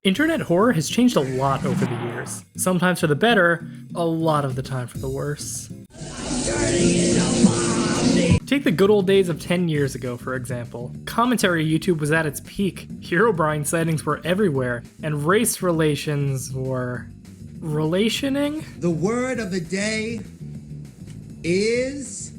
Internet horror has changed a lot over the years. Sometimes for the better, a lot of the time for the worse. Take the good old days of 10 years ago, for example. Commentary YouTube was at its peak, Herobrine sightings were everywhere, and race relations were... relationing? The word of the day is...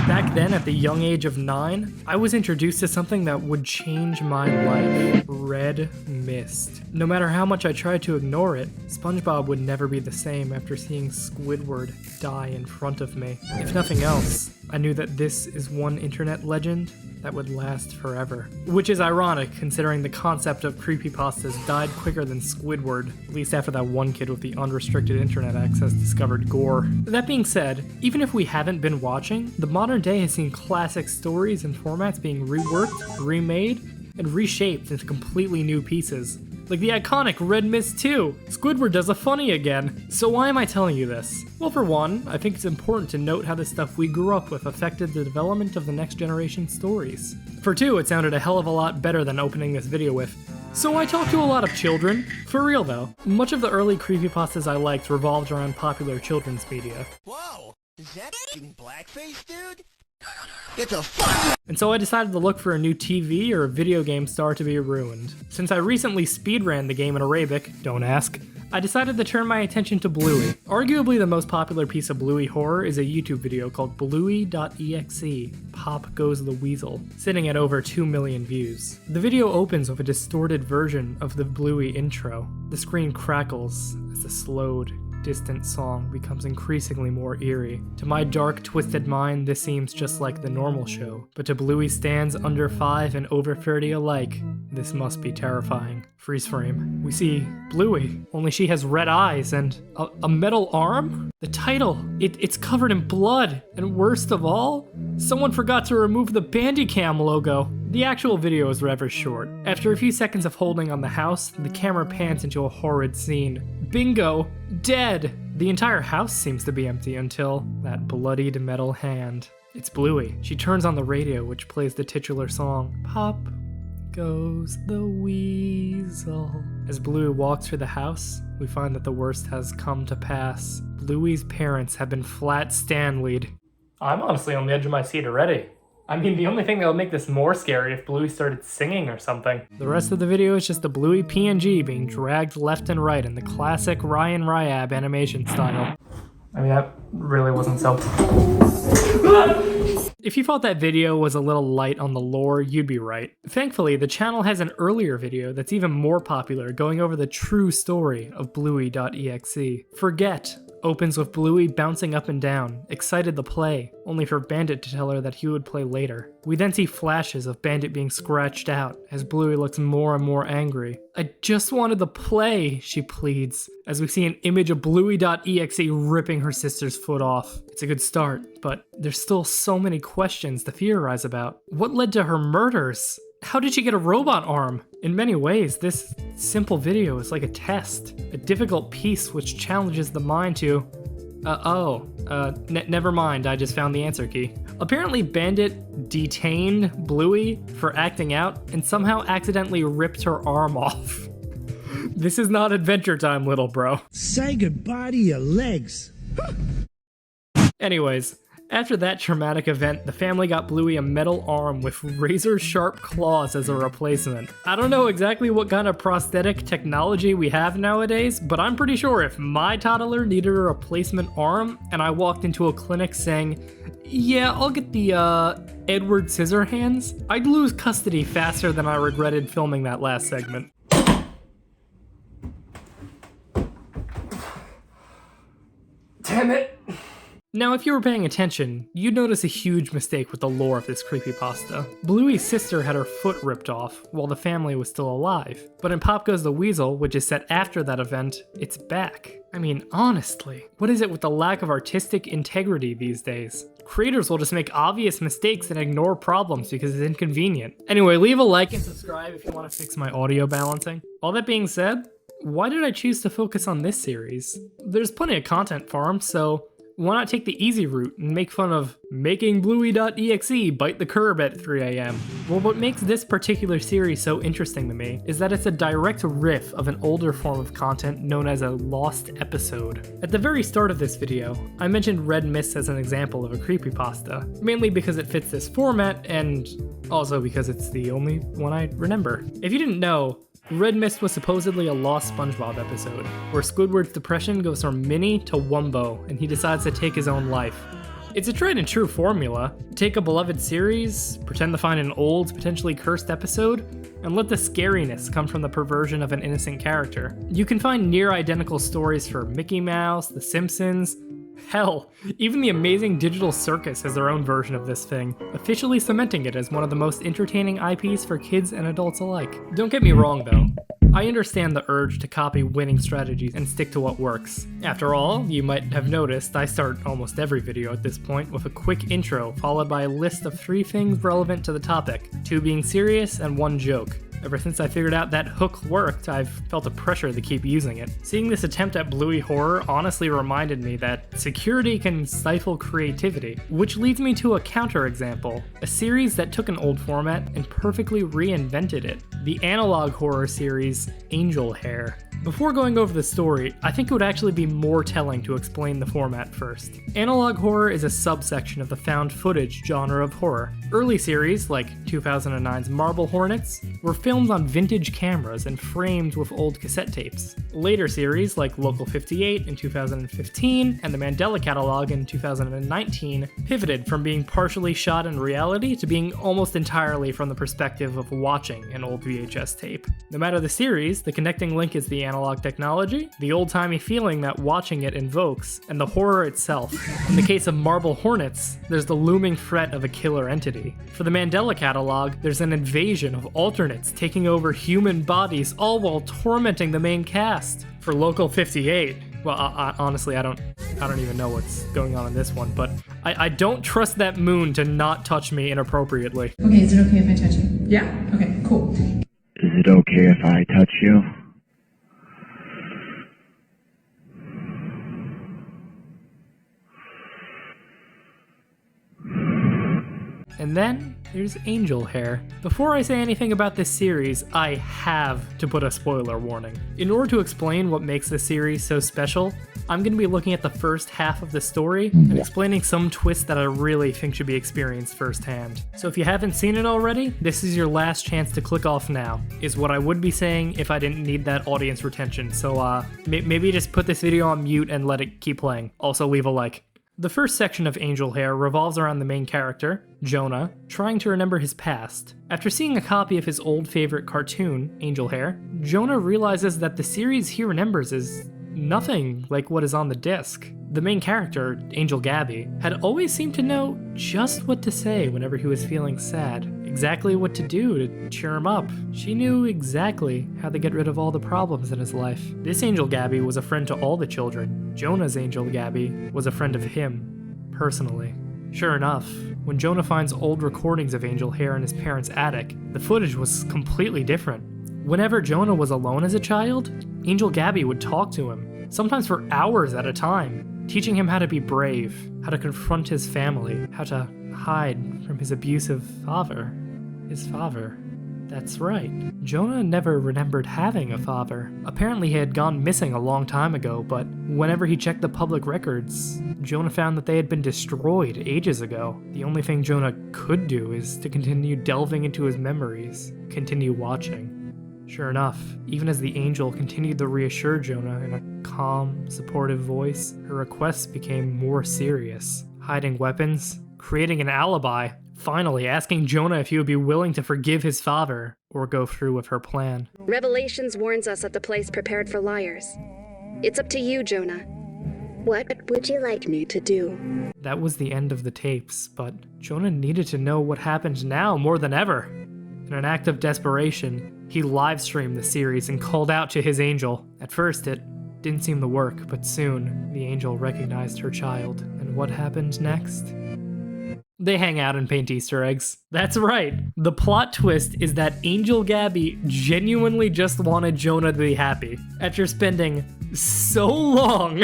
Back then, at the young age of 9, I was introduced to something that would change my life. Red mist. No matter how much I tried to ignore it, SpongeBob would never be the same after seeing Squidward die in front of me. If nothing else, I knew that this is one internet legend that would last forever. Which is ironic, considering the concept of creepypastas died quicker than Squidward, at least after that one kid with the unrestricted internet access discovered gore. That being said, even if we haven't been watching, the modern day has seen classic stories and formats being reworked, remade, and reshaped into completely new pieces. Like the iconic Red Mist 2! Squidward does a funny again. So why am I telling you this? Well, for one, I think it's important to note how the stuff we grew up with affected the development of the next generation stories. For two, it sounded a hell of a lot better than opening this video with. So I talked to a lot of children. For real though, much of the early creepypastas I liked revolved around popular children's media. Whoa! Is that f***ing blackface, dude? It's a fucking... And so I decided to look for a new TV or video game star to be ruined. Since I recently speedran the game in Arabic, don't ask, I decided to turn my attention to Bluey. Arguably the most popular piece of Bluey horror is a YouTube video called Bluey.exe, Pop Goes the Weasel, sitting at over 2 million views. The video opens with a distorted version of the Bluey intro. The screen crackles as the slowed, distant song becomes increasingly more eerie. To my dark, twisted mind, this seems just like the normal show. But to Bluey stands under 5 and over 30 alike, this must be terrifying. Freeze frame. We see Bluey, only she has red eyes and a metal arm? The title, it's covered in blood. And worst of all, someone forgot to remove the Bandicam logo. The actual video is rather short. After a few seconds of holding on the house, the camera pans into a horrid scene. Bingo! Dead! The entire house seems to be empty until that bloodied metal hand. It's Bluey. She turns on the radio, which plays the titular song, Pop Goes the Weasel. As Bluey walks through the house, we find that the worst has come to pass. Bluey's parents have been flat Stanley'd. I'm honestly on the edge of my seat already. I mean, the only thing that would make this more scary if Bluey started singing or something. The rest of the video is just a Bluey PNG being dragged left and right in the classic Ryan Ryab animation style. I mean, that really wasn't so... If you thought that video was a little light on the lore, you'd be right. Thankfully, the channel has an earlier video that's even more popular, going over the true story of Bluey.exe. Forget opens with Bluey bouncing up and down, excited to play, only for Bandit to tell her that he would play later. We then see flashes of Bandit being scratched out, as Bluey looks more and more angry. I just wanted to play, she pleads, as we see an image of Bluey.exe ripping her sister's foot off. It's a good start, but there's still so many questions to theorize about. What led to her murders? How did she get a robot arm? In many ways, this simple video is like a test, a difficult piece which challenges the mind to, never mind, I just found the answer key. Apparently Bandit detained Bluey for acting out and somehow accidentally ripped her arm off. This is not Adventure Time, little bro. Say goodbye to your legs. Anyways, after that traumatic event, the family got Bluey a metal arm with razor-sharp claws as a replacement. I don't know exactly what kind of prosthetic technology we have nowadays, but I'm pretty sure if my toddler needed a replacement arm and I walked into a clinic saying, yeah, I'll get the, Edward Scissorhands, I'd lose custody faster than I regretted filming that last segment. Damn it! Now, if you were paying attention, you'd notice a huge mistake with the lore of this creepypasta. Bluey's sister had her foot ripped off while the family was still alive. But in Pop Goes the Weasel, which is set after that event, it's back. I mean, honestly, what is it with the lack of artistic integrity these days? Creators will just make obvious mistakes and ignore problems because it's inconvenient. Anyway, leave a like and subscribe if you want to fix my audio balancing. All that being said, why did I choose to focus on this series? There's plenty of content for them, so why not take the easy route and make fun of Making Bluey.exe bite the curb at 3 a.m. Well, what makes this particular series so interesting to me is that it's a direct riff of an older form of content known as a lost episode. At the very start of this video, I mentioned Red Mist as an example of a creepypasta, mainly because it fits this format and also because it's the only one I remember. If you didn't know, Red Mist was supposedly a lost SpongeBob episode, where Squidward's depression goes from Minnie to Wumbo and he decides to take his own life. It's a tried and true formula. Take a beloved series, pretend to find an old, potentially cursed episode, and let the scariness come from the perversion of an innocent character. You can find near identical stories for Mickey Mouse, The Simpsons. Hell, even the Amazing Digital Circus has their own version of this thing, officially cementing it as one of the most entertaining IPs for kids and adults alike. Don't get me wrong though. I understand the urge to copy winning strategies and stick to what works. After all, you might have noticed I start almost every video at this point with a quick intro followed by a list of 3 things relevant to the topic, 2 being serious and 1 joke. Ever since I figured out that hook worked, I've felt a pressure to keep using it. Seeing this attempt at Bluey horror honestly reminded me that security can stifle creativity, which leads me to a counterexample, a series that took an old format and perfectly reinvented it, the analog horror series Angel Hair. Before going over the story, I think it would actually be more telling to explain the format first. Analog horror is a subsection of the found footage genre of horror. Early series, like 2009's Marble Hornets, were filmed on vintage cameras and framed with old cassette tapes. Later series, like Local 58 in 2015 and the Mandela Catalog in 2019, pivoted from being partially shot in reality to being almost entirely from the perspective of watching an old VHS tape. No matter the series, the connecting link is the analog technology, the old-timey feeling that watching it invokes, and the horror itself. In the case of Marble Hornets, there's the looming threat of a killer entity. For the Mandela Catalog, there's an invasion of alternates taking over human bodies, all while tormenting the main cast. For Local 58, well, honestly, I don't even know what's going on in this one, but I don't trust that moon to not touch me inappropriately. Okay, is it okay if I touch you? Yeah? Okay, cool. Is it okay if I touch you? And then there's Angel Hair. Before I say anything about this series, I have to put a spoiler warning. In order to explain what makes this series so special, I'm going to be looking at the first half of the story and explaining some twists that I really think should be experienced firsthand. So if you haven't seen it already, this is your last chance to click off now, is what I would be saying if I didn't need that audience retention. So maybe just put this video on mute and let it keep playing. Also leave a like. The first section of Angel Hair revolves around the main character, Jonah, trying to remember his past. After seeing a copy of his old favorite cartoon, Angel Hair, Jonah realizes that the series he remembers is nothing like what is on the disc. The main character, Angel Gabby, had always seemed to know just what to say whenever he was feeling sad, exactly what to do to cheer him up. She knew exactly how to get rid of all the problems in his life. This Angel Gabby was a friend to all the children. Jonah's Angel Gabby was a friend of him, personally. Sure enough, when Jonah finds old recordings of Angel Hair in his parents' attic, the footage was completely different. Whenever Jonah was alone as a child, Angel Gabby would talk to him, sometimes for hours at a time, teaching him how to be brave, how to confront his family, how to hide from his abusive father. His father. That's right. Jonah never remembered having a father. Apparently he had gone missing a long time ago, but whenever he checked the public records, Jonah found that they had been destroyed ages ago. The only thing Jonah could do is to continue delving into his memories, continue watching. Sure enough, even as the angel continued to reassure Jonah in a calm, supportive voice, her requests became more serious. Hiding weapons, creating an alibi, finally asking Jonah if he would be willing to forgive his father or go through with her plan. Revelations warns us of the place prepared for liars. It's up to you, Jonah. What would you like me to do? That was the end of the tapes, but Jonah needed to know what happened now more than ever. In an act of desperation, he live-streamed the series and called out to his angel. At first, it didn't seem to work, but soon, the angel recognized her child. And what happened next? They hang out and paint Easter eggs. That's right. The plot twist is that Angel Gabby genuinely just wanted Jonah to be happy. After spending so long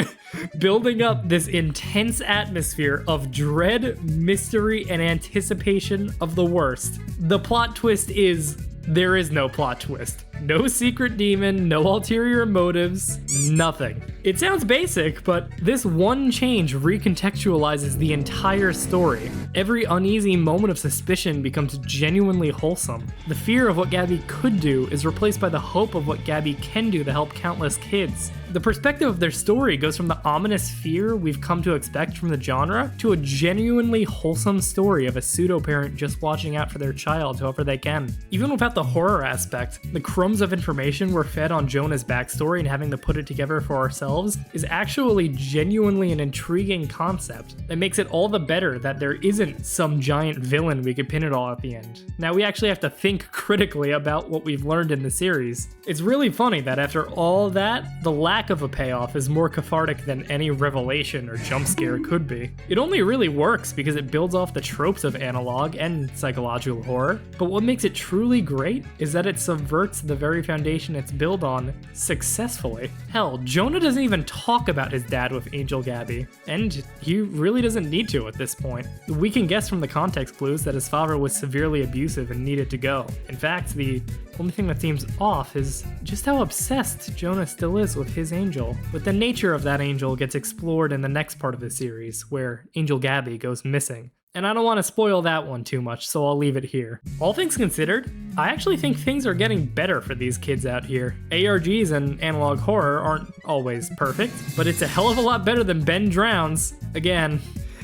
building up this intense atmosphere of dread, mystery, and anticipation of the worst. The plot twist is there is no plot twist. No secret demon, no ulterior motives, nothing. It sounds basic, but this one change recontextualizes the entire story. Every uneasy moment of suspicion becomes genuinely wholesome. The fear of what Gabby could do is replaced by the hope of what Gabby can do to help countless kids. The perspective of their story goes from the ominous fear we've come to expect from the genre to a genuinely wholesome story of a pseudo-parent just watching out for their child however they can. Even without the horror aspect, the crumbs of information we're fed on Jonah's backstory and having to put it together for ourselves is actually genuinely an intriguing concept that makes it all the better that there isn't some giant villain we could pin it all at the end. Now we actually have to think critically about what we've learned in the series. It's really funny that after all that, the lack of a payoff is more cathartic than any revelation or jump scare could be. It only really works because it builds off the tropes of analog and psychological horror, but what makes it truly great is that it subverts the very foundation it's built on successfully. Hell, Jonah doesn't even talk about his dad with Angel Gabby, and he really doesn't need to at this point. We can guess from the context clues that his father was severely abusive and needed to go. In fact, the only thing that seems off is just how obsessed Jonah still is with his angel. But the nature of that angel gets explored in the next part of the series, where Angel Gabby goes missing. And I don't want to spoil that one too much, so I'll leave it here. All things considered, I actually think things are getting better for these kids out here. ARGs and analog horror aren't always perfect, but it's a hell of a lot better than Ben Drowns. Again.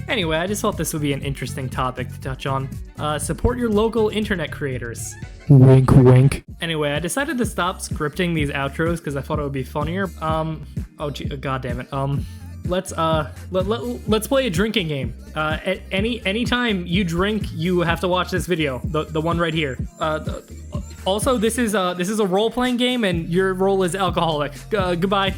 Anyway, I just thought this would be an interesting topic to touch on. Support your local internet creators. Wink, wink. Anyway, I decided to stop scripting these outros because I thought it would be funnier. God damn it. Let's play a drinking game. Anytime you drink, you have to watch this video. The one right here. Also, this is a role-playing game, and your role is alcoholic. Goodbye.